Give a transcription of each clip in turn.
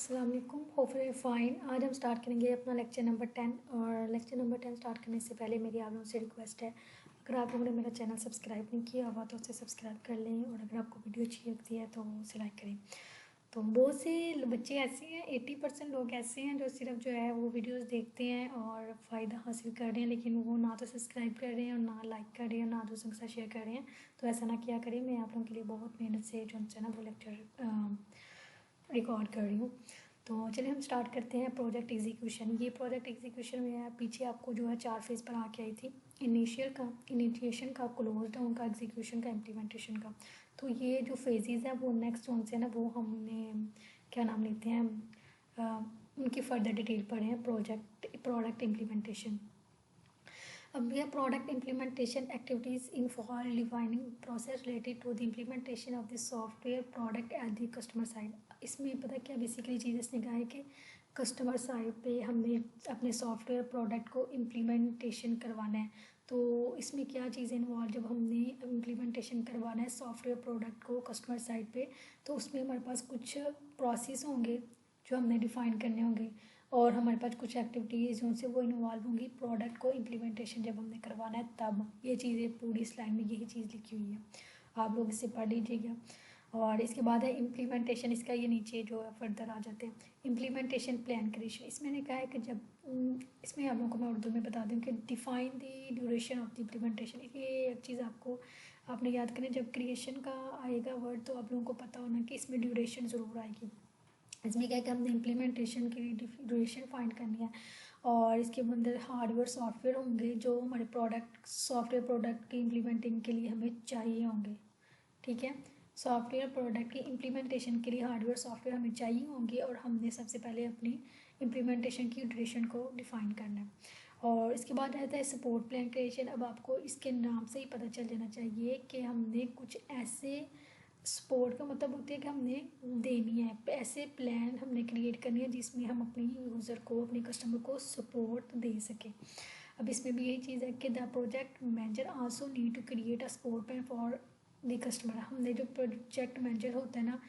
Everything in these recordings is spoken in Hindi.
अस्सलाम वालेकुम, होपफुली फ़ाइन। आज हम स्टार्ट करेंगे अपना लेक्चर नंबर 10 और लेक्चर नंबर 10 स्टार्ट करने से पहले मेरी आप लोगों से रिक्वेस्ट है, अगर आप लोगों ने मेरा चैनल सब्सक्राइब नहीं किया हुआ तो उसे सब्सक्राइब कर लें और अगर आपको वीडियो अच्छी लगती है तो उसे लाइक करें। तो बहुत से बच्चे ऐसे हैं, 80% लोग ऐसे हैं जो सिर्फ जो है वो वीडियोस देखते हैं और फ़ायदा हासिल कर रहे हैं, लेकिन वो ना तो सब्सक्राइब कर रहे हैं और ना लाइक कर रहे हैं और ना दूसरों के साथ शेयर कर रहे हैं। तो ऐसा ना किया करें। मैं आप लोगों के लिए बहुत मेहनत से जो है ना वो लेक्चर रिकॉर्ड कर रही हूँ। तो चलिए हम स्टार्ट करते हैं। प्रोजेक्ट एग्जीक्यूशन, ये प्रोजेक्ट एग्जीक्यूशन में है, पीछे आपको जो है 4 फेज़ पर आके आई थी। इनिशिएशन का, क्लोज डाउन का, एग्जीक्यूशन का, इम्प्लीमेंटेशन का। तो ये जो फेजेस हैं वो नेक्स्ट जोन से ना वो हमने क्या नाम लेते हैं, उनकी फर्दर डिटेल पढ़े हैं। Product implementation. अब यह product implementation activities involve defining process related to the implementation of the software product at the customer side. इसमें पता क्या बेसिकली चीज़ इसने कहा है कि कस्टमर साइड पे हमने अपने सॉफ्टवेयर प्रोडक्ट को इम्प्लीमेंटेशन करवाना है। तो इसमें क्या चीज़ें इन्वॉल्व, जब हमने इम्प्लीमेंटेशन करवाना है सॉफ्टवेयर प्रोडक्ट को कस्टमर साइड पे, तो उसमें हमारे पास कुछ प्रोसेस होंगे जो हमने डिफ़ाइन करने होंगे और हमारे पास कुछ एक्टिविटीज़ उनसे वो इन्वॉल्व होंगी प्रोडक्ट को इम्प्लीमेंटेशन जब हमने करवाना है तब। ये चीज़ें पूरी स्लाइड में यही चीज़ लिखी हुई है, आप लोग इसे पढ़ लीजिएगा। और इसके बाद है इम्प्लीमेंटेशन, इसका ये नीचे जो है फर्दर आ जाते हैं। इम्प्लीमेंटेशन प्लान क्रिएशन, इसमें ने कहा है कि जब इसमें आप लोगों को मैं उर्दू में बता दूँ कि define the duration of the implementation. ये एक चीज़ आपने याद करें, जब क्रिएशन का आएगा वर्ड तो आप लोगों को पता होना कि इसमें ड्यूरेशन ज़रूर आएगी। इसमें क्या है कि हमने इम्प्लीमेंटेशन की ड्यूरेशन फाइंड करनी है और इसके अंदर हार्डवेयर सॉफ्टवेयर होंगे जो हमारे सॉफ्टवेयर प्रोडक्ट की इम्प्लीमेंटिंग के लिए हमें चाहिए होंगे। ठीक है, सॉफ्टवेयर प्रोडक्ट की इम्प्लीमेंटेशन के लिए हार्डवेयर सॉफ्टवेयर हमें चाहिए होंगे और हमने सबसे पहले अपनी इम्प्लीमेंटेशन की ड्यूरेशन को डिफाइन करना है। और इसके बाद रहता है सपोर्ट प्लान क्रिएशन। अब आपको इसके नाम से ही पता चल जाना चाहिए कि हमने कुछ ऐसे सपोर्ट का मतलब होता है कि हमने देनी है, ऐसे प्लान हमने क्रिएट करनी है जिसमें हम अपने यूज़र को, अपने कस्टमर को सपोर्ट दे सकें। अब इसमें भी यही चीज़ है कि the project manager also need to create a support plan for the customer. हमने जो प्रोजेक्ट मैनेजर होता है ना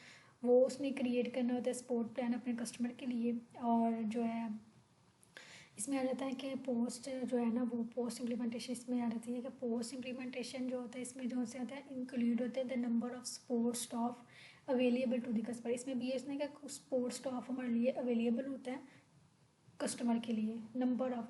वो उसने क्रिएट करना होता है सपोर्ट प्लान अपने कस्टमर के लिए। और जो है इसमें आ जाता है कि पोस्ट जो है ना वो पोस्ट इम्प्लीमेंटेशन इसमें आ जाती है कि पोस्ट इम्प्लीमेंटेशन जो होता है इसमें जो से आता है इंक्लूड होते हैं the number of support staff available to the customer. इसमें भी इसने क्या सपोर्ट स्टाफ हमारे लिए अवेलेबल होता है कस्टमर के लिए,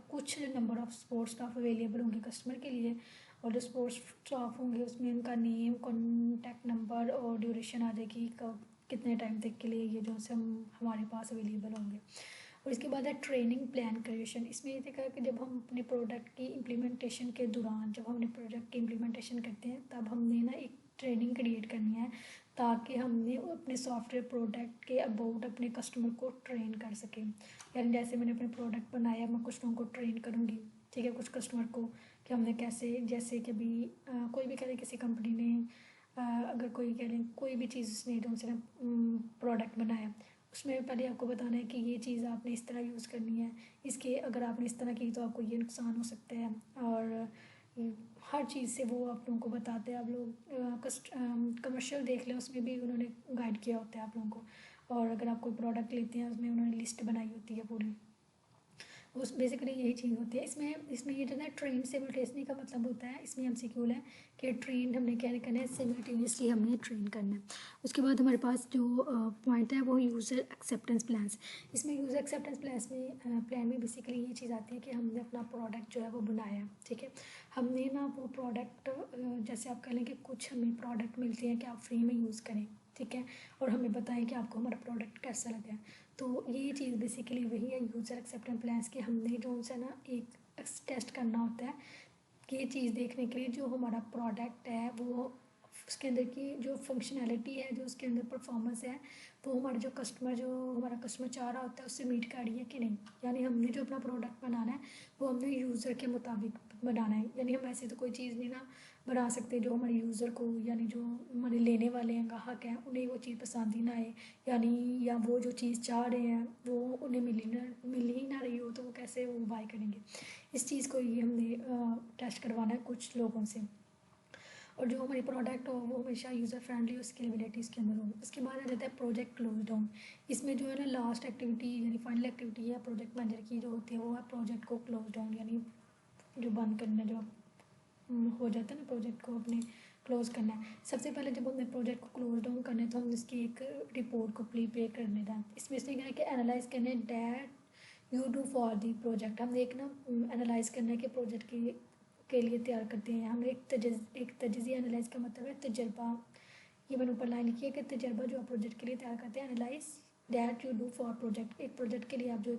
कुछ number of support staff available होंगे कस्टमर के लिए और जो सपोर्ट स्टाफ होंगे उसमें उनका नेम, कॉन्टैक्ट नंबर और ड्यूरेशन आ जाएगी कब कितने टाइम तक के लिए ये जो से हमारे पास अवेलेबल होंगे। और इसके बाद है ट्रेनिंग प्लान क्रिएशन। इसमें ये देखा कि जब हम अपने प्रोडक्ट की इम्प्लीमेंटेशन के दौरान, जब हम अपने प्रोडक्ट की इम्प्लीमेंटेशन करते हैं तब हमने ना एक ट्रेनिंग क्रिएट करनी है ताकि हमने अपने सॉफ्टवेयर प्रोडक्ट के अबाउट अपने कस्टमर को ट्रेन कर सकें। यानी जैसे मैंने अपने प्रोडक्ट बनाया, मैं कुछ लोगों को ट्रेन करूँगी, ठीक है, कुछ कस्टमर को कि हमने कैसे, जैसे कि अभी कोई भी कह रहे किसी कंपनी ने अगर कोई कह रहे कोई भी चीज़ उसने जो उनसे प्रोडक्ट बनाया, उसमें पहले आपको बताना है कि ये चीज़ आपने इस तरह यूज़ करनी है, इसके अगर आपने इस तरह की तो आपको ये नुकसान हो सकता है। और हर चीज़ से वो आप लोगों को बताते हैं। आप लोग कमर्शियल देख लें, उसमें भी उन्होंने गाइड किया होता है आप लोगों को। और अगर आप कोई प्रोडक्ट लेते हैं उसमें उन्होंने लिस्ट बनाई होती है पूरी, उस बेसिकली यही चीज़ होती है। इसमें ये जो है ट्रेन सिमुलटेनियसली का मतलब होता है, इसमें एमसीक्यू है कि ट्रेन हमने क्या करना है, सिमुलटेनियसली हमने ट्रेन करना है। उसके बाद हमारे पास जो पॉइंट है वो यूज़र एक्सेप्टेंस प्लान्स। इसमें यूज़र एक्सेप्टेंस प्लान में बेसिकली ये चीज़ आती है कि हमने अपना प्रोडक्ट जो है वो बनाया, ठीक है, हमने ना वो प्रोडक्ट जैसे आप कह लें कि कुछ हमें प्रोडक्ट मिलते हैं कि आप फ्री में यूज़ करें, ठीक है, और हमें बताएं कि आपको हमारा प्रोडक्ट कैसा लगा। तो ये चीज़ बेसिकली वही है यूज़र एक्सेप्टेंस प्लान्स की। हमने जो उनसे ना एक टेस्ट करना होता है कि ये चीज़ देखने के लिए जो हमारा प्रोडक्ट है वो उसके अंदर की जो फंक्शनैलिटी है, जो उसके अंदर परफॉर्मेंस है, वो जो हमारा कस्टमर चाह रहा होता है उससे मीट कर रही है कि नहीं। यानी हमने जो अपना प्रोडक्ट बनाना है वो हमने यूज़र के मुताबिक बनाना है। यानी हम ऐसे तो कोई चीज़ नहीं ना बना सकते जो हमारे यूज़र को, यानी जो हमारे लेने वाले हैं, ग्राहक हैं, उन्हें वो चीज़ पसंद ही ना आए, यानी या वो जो चीज़ चाह रहे हैं वो उन्हें मिल ही ना रही हो तो वो कैसे वो बाय करेंगे। इस चीज़ को ये हमने टेस्ट करवाना है कुछ लोगों से। और जो हमारी प्रोडक्ट हो वो हमेशा यूज़र फ्रेंडली और स्केलेबिलिटी इसके अंदर हो। उसके बाद आ जाता है प्रोजेक्ट क्लोज डाउन। इसमें जो है ना लास्ट एक्टिविटी यानी फाइनल एक्टिविटी है प्रोजेक्ट मैनेजर की जो होती है वो है प्रोजेक्ट को क्लोज डाउन, यानी जो बंद करना, जो हो जाता है ना प्रोजेक्ट को अपने क्लोज करना है। सबसे पहले जब हमने प्रोजेक्ट को क्लोज डाउन करना है तो हम इसकी एक रिपोर्ट को प्रिपेयर करने दें। इसमें इसलिए क्या है कि एनालाइज करने that you do for the project. हम एक ना एनालाइज करना है कि प्रोजेक्ट के लिए तैयार करते हैं। हम एक तजज़िया एनालाइज का मतलब है तजर्बा। ये मैंने ऊपर लाइन लिखी है कि तजर्बा जो आप प्रोजेक्ट के लिए तैयार करते हैं, analyse that you do for project. एक प्रोजेक्ट के लिए आप जो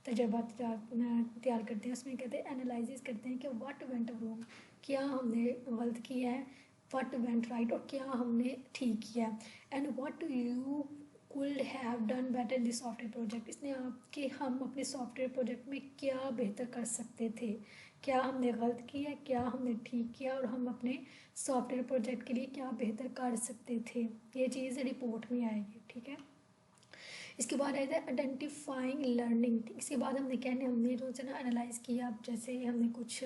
तजर्बा तैयार करते हैं उसमें कहते हैं एनालाइसिस करते हैं कि व्हाट वेंट रॉन्ग, क्या हमने गलत किया है, व्हाट वेंट राइट और क्या हमने ठीक किया है, and what you could have done better in this software project. इसने आपके हम अपने सॉफ्टवेयर प्रोजेक्ट में क्या बेहतर कर सकते थे, क्या हमने गलत किया, क्या हमने ठीक किया और हम अपने सॉफ्टवेयर प्रोजेक्ट के लिए क्या बेहतर कर सकते थे। ये चीज़ रिपोर्ट में आएगी, ठीक है। इसके बाद आता है आइडेंटिफाइंग लर्निंग। इसके बाद हमने जो है ना एनालाइज किया। अब जैसे हमने कुछ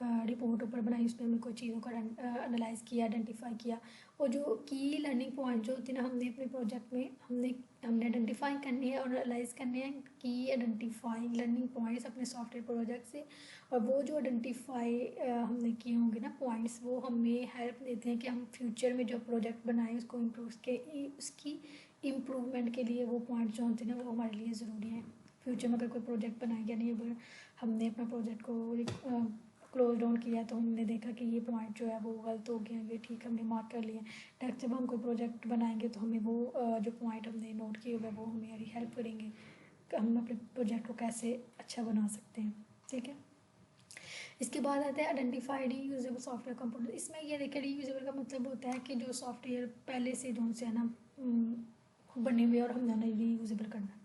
रिपोर्ट ऊपर बनाई, उसमें हमने कोई चीज़ों का एनालाइज किया, आइडेंटिफाई किया, और जो की लर्निंग पॉइंट जो होती है ना हमने अपने प्रोजेक्ट में हमने आइडेंटिफाई करनी है और एनालाइज करने हैं की आइडेंटिफाइंग लर्निंग पॉइंट्स अपने सॉफ्टवेयर प्रोजेक्ट से। और वो जो आइडेंटिफाई हमने किए होंगे ना पॉइंट्स, वो हमें हेल्प देते हैं कि हम फ्यूचर में जो प्रोजेक्ट बनाएं उसको इम्प्रूव के उसकी इम्प्रूवमेंट के लिए वो पॉइंट जो होते हैं ना वो हमारे लिए ज़रूरी है। फ्यूचर में अगर कोई प्रोजेक्ट बनाएंगे, नहीं अगर हमने अपना प्रोजेक्ट को क्लोज डाउन किया तो हमने देखा कि ये पॉइंट जो है वो गलत हो गया, ये ठीक हमने मार्क कर लिया। नेक्स्ट जब हम कोई प्रोजेक्ट बनाएंगे तो हमें वो जो पॉइंट हमने नोट किए हुए वो हमें हेल्प करेंगे कि हम अपने प्रोजेक्ट को कैसे अच्छा बना सकते हैं, ठीक है। इसके बाद आता है आइडेंटिफाई रीयूजेबल सॉफ्टवेयर कंपोनेंट। इसमें ये देखिए रीयूजेबल का मतलब होता है कि जो सॉफ्टवेयर पहले से जो से है ना बने हुए और हमने उन्हें रीयूजेबल करना है।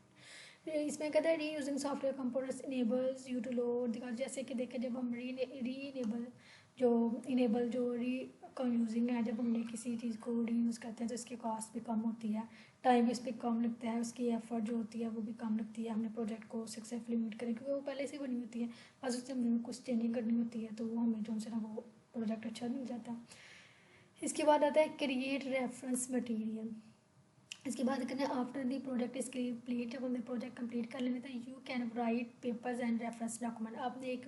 इसमें कहता है reusing software components enables you to load दिखा, जैसे कि देखें जब हम री इनेबल जो री यूजिंग है, जब हमने किसी चीज़ को री यूज़ करते हैं तो इसकी कॉस्ट भी कम होती है, टाइम इस पर कम लगता है, उसकी एफर्ट जो होती है वो भी कम लगती है। हमने प्रोजेक्ट को सक्सेसफुली मीट करें क्योंकि वो पहले से बनी होती है, बस उससे हमें कुछ चेंजिंग करनी होती है तो वो हमें जो है ना वो प्रोजेक्ट अच्छा मिल जाता है। इसके बाद आता है क्रिएट रेफरेंस मटीरियल। इसके बाद कहते हैं after the project is complete, जब हमने प्रोजेक्ट कंप्लीट कर लेना था you can write papers and reference document. आपने एक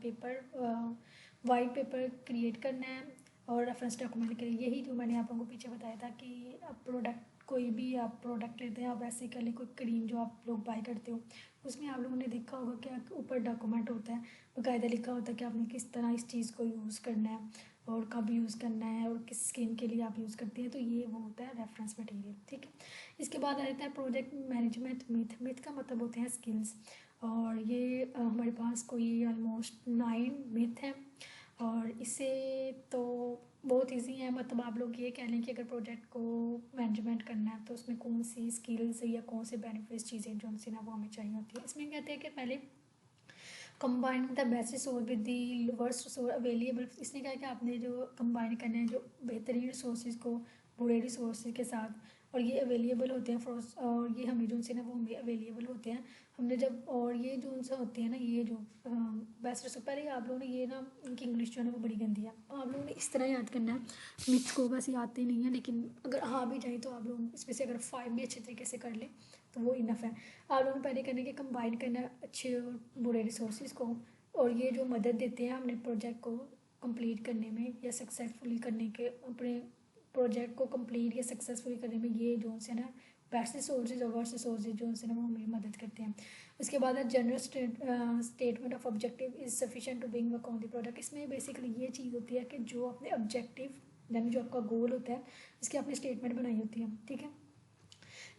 पेपर वाइट पेपर क्रिएट करना है और रेफरेंस डॉक्यूमेंट के लिए, यही जो मैंने आप लोगों को पीछे बताया था कि आप प्रोडक्ट कोई भी आप प्रोडक्ट लेते हैं, आप ऐसे कर लें कोई क्रीम जो आप लोग बाय करते हो उसमें आप लोगों ने देखा होगा कि ऊपर डॉक्यूमेंट होता है, बाकायदा लिखा होता है कि आपने किस तरह इस चीज़ को यूज़ करना है और कब यूज़ करना है और किस स्किन के लिए आप यूज़ करते हैं, तो ये वो होता है रेफरेंस मटेरियल, ठीक है। इसके बाद आ जाता है प्रोजेक्ट मैनेजमेंट मिथ। मिथ का मतलब होते हैं स्किल्स, और ये हमारे पास कोई ऑलमोस्ट 9 मिथ हैं और इसे तो बहुत इजी है। मतलब आप लोग ये कह लें कि अगर प्रोजेक्ट को मैनेजमेंट करना है तो उसमें कौन सी स्किल्स या कौन से बेनिफिट्स चीज़ें जो उनसे ना वो हमें चाहिए होती है। इसमें कहते हैं कि पहले combine the best resource with the worst resource available. इसने कहा कि आपने जो कंबाइन करना है जो बेहतरीन रिसोर्सेज को बुरे रिसोर्सेज के साथ, और ये अवेलेबल होते हैं और ये हमें जो उनसे ना वो हमें अवेलेबल होते हैं हमने जब, और ये जो उनसे होते हैं ना ये जो बेस्ट रिसोर्स, पहले आप लोगों ने ये ना इनकी इंग्लिश जो है ना वो बड़ी गंदी है, आप लोगों ने इस तरह याद करना है। मिथ्स को बस याद ही नहीं है, लेकिन अगर हाँ भी जाए तो आप लोग इसमें से अगर 5 भी अच्छे तरीके से कर लें तो वो इनफ है। आप लोगों ने पहले करने के कंबाइन करना है अच्छे और बुरे रिसोर्सेज को, और ये जो मदद देते हैं हमने प्रोजेक्ट को कंप्लीट करने में या सक्सेसफुली करने के अपने प्रोजेक्ट को कंप्लीट या सक्सेसफुली करने में, ये जो है ना बेस्ट रिसोर्सेज और वर्स्ट रिसोर्सेज जो है ना वो हमें मदद करते हैं। उसके बाद है general statement of objective is sufficient to बिंग वर्क ऑन द प्रोडक्ट। इसमें बेसिकली ये चीज़ होती है कि जो अपने ऑब्जेक्टिव यानी जो आपका गोल होता है इसकी आपने स्टेटमेंट बनाई होती है, ठीक है।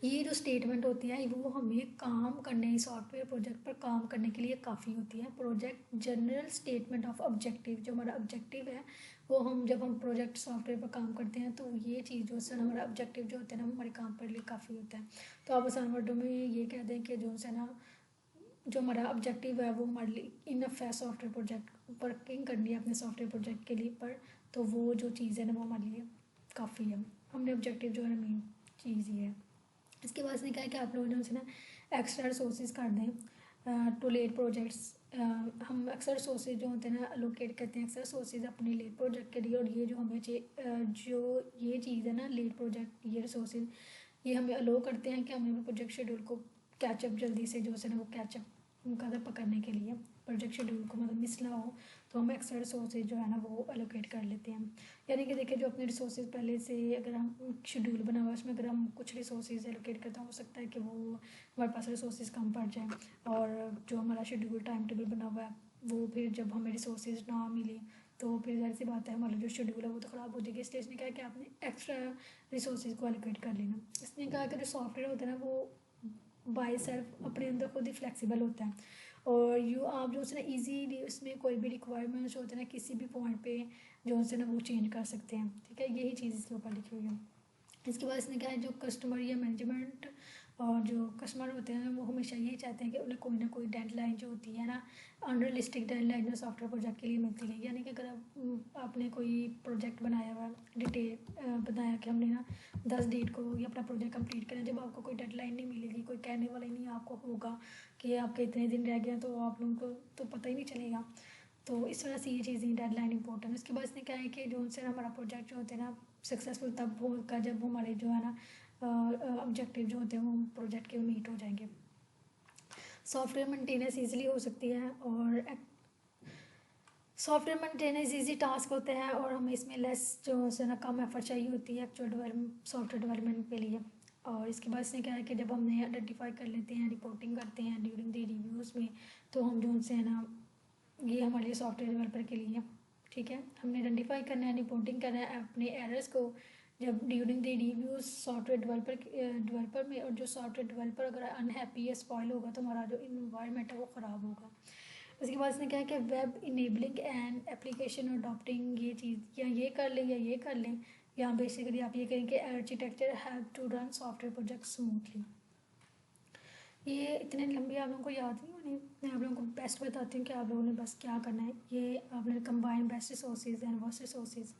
ये जो स्टेटमेंट होती है वो हमें काम करने सॉफ्टवेयर प्रोजेक्ट पर काम करने के लिए काफ़ी होती है। Project general statement of objective, जो हमारा ऑब्जेक्टिव है वो हम जब हम प्रोजेक्ट सॉफ्टवेयर पर काम करते हैं तो ये चीज़ जो है हमारा ऑब्जेक्टिव जो होता है ना हमारे काम पर लिए काफ़ी होता है। तो आप आसान वर्डों में ये कह दें कि जो है ना जो हमारा ऑब्जेक्टिव है वो हमारे लिए इनफ है सॉफ्टवेयर प्रोजेक्ट वर्किंग करनी है अपने सॉफ्टवेयर प्रोजेक्ट के लिए पर, तो वो जो चीज़ है ना वो हमारे लिए काफ़ी है। हमने ऑब्जेक्टिव जो है ना मेन चीज़ ये है। इसके बाद इसने कहा कि आप लोग जो है ना एक्स्ट्रा रिसोर्सेज कर दें टू लेट प्रोजेक्ट्स। हम अक्सर सोर्सेज जो होते हैं ना अलोकेट करते हैं अक्सर सोर्सेज अपने लेट प्रोजेक्ट के लिए, और ये जो हमें जो ये चीज़ है ना लेट प्रोजेक्ट, ये रिसोर्सेज ये हमें अलो करते हैं कि हमें अपने प्रोजेक्ट शेड्यूल को कैचअप जल्दी से जो है ना वो कैचअप कदर पकड़ने के लिए, प्रोजेक्ट शेड्यूल को मतलब मिस ना हो, तो हम एक्स्ट्रा रिसोर्सेज जो है ना वो अलोकेट कर लेते हैं। यानी कि देखिए जो अपने रिसोर्सेज पहले से अगर हम शेड्यूल बना हुआ है उसमें अगर हम कुछ रिसोर्सेज एलोकेट करते हैं, हो सकता है कि वो हमारे पास रिसोर्सेज कम पड़ जाए, और जो हमारा शेड्यूल टाइम टेबल बना हुआ है वो फिर जब हमें रिसोर्सेज ना मिले तो फिर जाहिर सी बात है हमारा जो शेड्यूल है वो तो ख़राब हो जाएगी। इसलिए इसने कहा कि आपने एक्स्ट्रा रिसोर्सेज को एलोकेट कर लेना। इसने कहा कि जो सॉफ्टवेयर होता है ना वो बाय सेल्फ अपने अंदर खुद ही फ्लेक्सिबल होता है, और आप जो है ना ईजीली उसमें कोई भी रिक्वायरमेंट्स होते हैं ना किसी भी पॉइंट पे जो है ना वो चेंज कर सकते हैं। ठीक है, यही चीज़ इसके ऊपर लिखी हुई है। इसके बाद इसने कहा है जो कस्टमर या मैनेजमेंट और जो कस्टमर होते हैं वो हमेशा यही चाहते हैं कि उन्हें कोई ना कोई डेडलाइन जो होती है ना अनरियलिस्टिक डेडलाइन जो सॉफ्टवेयर प्रोजेक्ट के लिए मिलती है। यानी कि अगर आपने कोई प्रोजेक्ट बनाया हुआ डिटेल बताया कि हमने ना 10 डेट को ये अपना प्रोजेक्ट कंप्लीट करें, जब आपको कोई डेडलाइन नहीं मिलेगी, कोई कहने वाला ही नहीं आपको होगा कि आपके इतने दिन रह गए, तो आप लोगों को तो पता ही नहीं चलेगा। तो इस वजह से ये चीज़ें डेडलाइन इंपॉर्टेंट है। उसके बाद इसने क्या है कि जो उनसे हमारा प्रोजेक्ट जो होते हैं ना सक्सेसफुल तब होगा जब हमारे जो है ना ऑब्जेक्टिव जो होते हैं वो प्रोजेक्ट के मीट हो जाएंगे। सॉफ्टवेयर मेंटेनेंस ईजिली हो सकती है, और सॉफ्टवेयर मेंटेनेंस ईजी टास्क होते हैं और हमें इसमें लेस जो है ना कम एफर्ट चाहिए होती है एक्चुअल सॉफ्टवेयर डेवलपमेंट के लिए। और इसके बाद इसने क्या है कि जब हमने आइडेंटिफाई कर लेते हैं रिपोर्टिंग करते हैं ड्यूरिंग द रिव्यूज़ में, तो हम जो उनसे है ना ये हमारे लिए सॉफ्टवेयर डेवलपर के लिए। ठीक है, हमने आइडेंटिफाई करना है रिपोर्टिंग करना है अपने एरर्स को जब during the reviews software developer में, और जो सॉफ्टवेयर डेवलपर अगर अनहैप्पी या स्पॉइल होगा तो हमारा जो इन्वायरमेंट है वो ख़राब होगा। उसके बाद इसने क्या है कि web enabling and application adopting, ये चीज़ या ये कर लें या ये कर लें, या बेसिकली आप ये करें कि architecture help to run software project smoothly. ये इतने लंबे आप लोगों को याद नहीं होने, मैं आप लोगों को बेस्ट बताती हूँ कि आप लोगों ने बस क्या करना है। ये आपने combine best resources and worst resources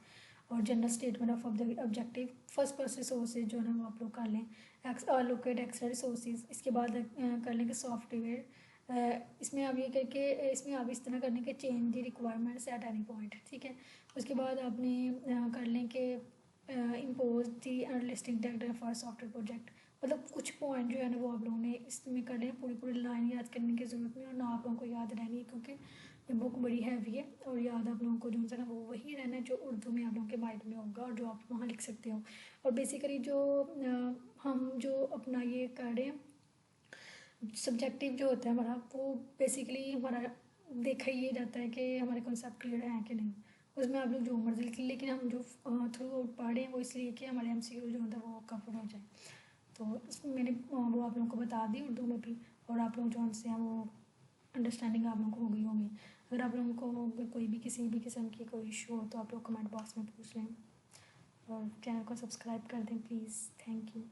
और general statement of objective first person resources जो है ना वो आप लोग कर लें, लोकेट एक्स्ट्रा रिसोर्सेज। इसके बाद कर लेंगे सॉफ्टवेयर, इसमें आप ये करके इसमें आप इस तरह करने के change the requirements at any point. ठीक है, उसके बाद आपने कर लें कि impose the unrealistic deadline for software project. मतलब कुछ पॉइंट जो है ना वो आप लोगों ने इसमें कर लें, पूरी पूरी लाइन याद करने की ज़रूरत नहीं, और ना आप लोगों को याद रहनी है क्योंकि ये बुक बड़ी हैवी है, और याद आप लोगों को जो है ना वो वही रहना है जो उर्दू में आप लोगों के माइंड में होगा और जो आप वहाँ लिख सकते हो। और बेसिकली जो हम जो अपना ये कर रहे हैं सब्जेक्टिव जो होता है हमारा, वो बेसिकली हमारा देखा ये जाता है कि हमारे कॉन्सेप्ट क्लियर हैं कि नहीं। उसमें आप लोग जो मर्जी लिख लें, लेकिन हम जो थ्रू आउट पढ़ रहे हैं वो इसलिए कि हमारे MCQ जो होता है वो कवर हो जाए। तो इसमें मैंने वो आप लोगों को बता दी उर्दू में भी, और आप लोग जो उनसे हैं वो अंडरस्टैंडिंग आप लोगों को हो गई होगी। अगर आप लोगों को अगर कोई भी किसी भी किस्म की कोई इशू हो तो आप लोग कमेंट बॉक्स में पूछ लें, और चैनल को सब्सक्राइब कर दें प्लीज़। Thank you.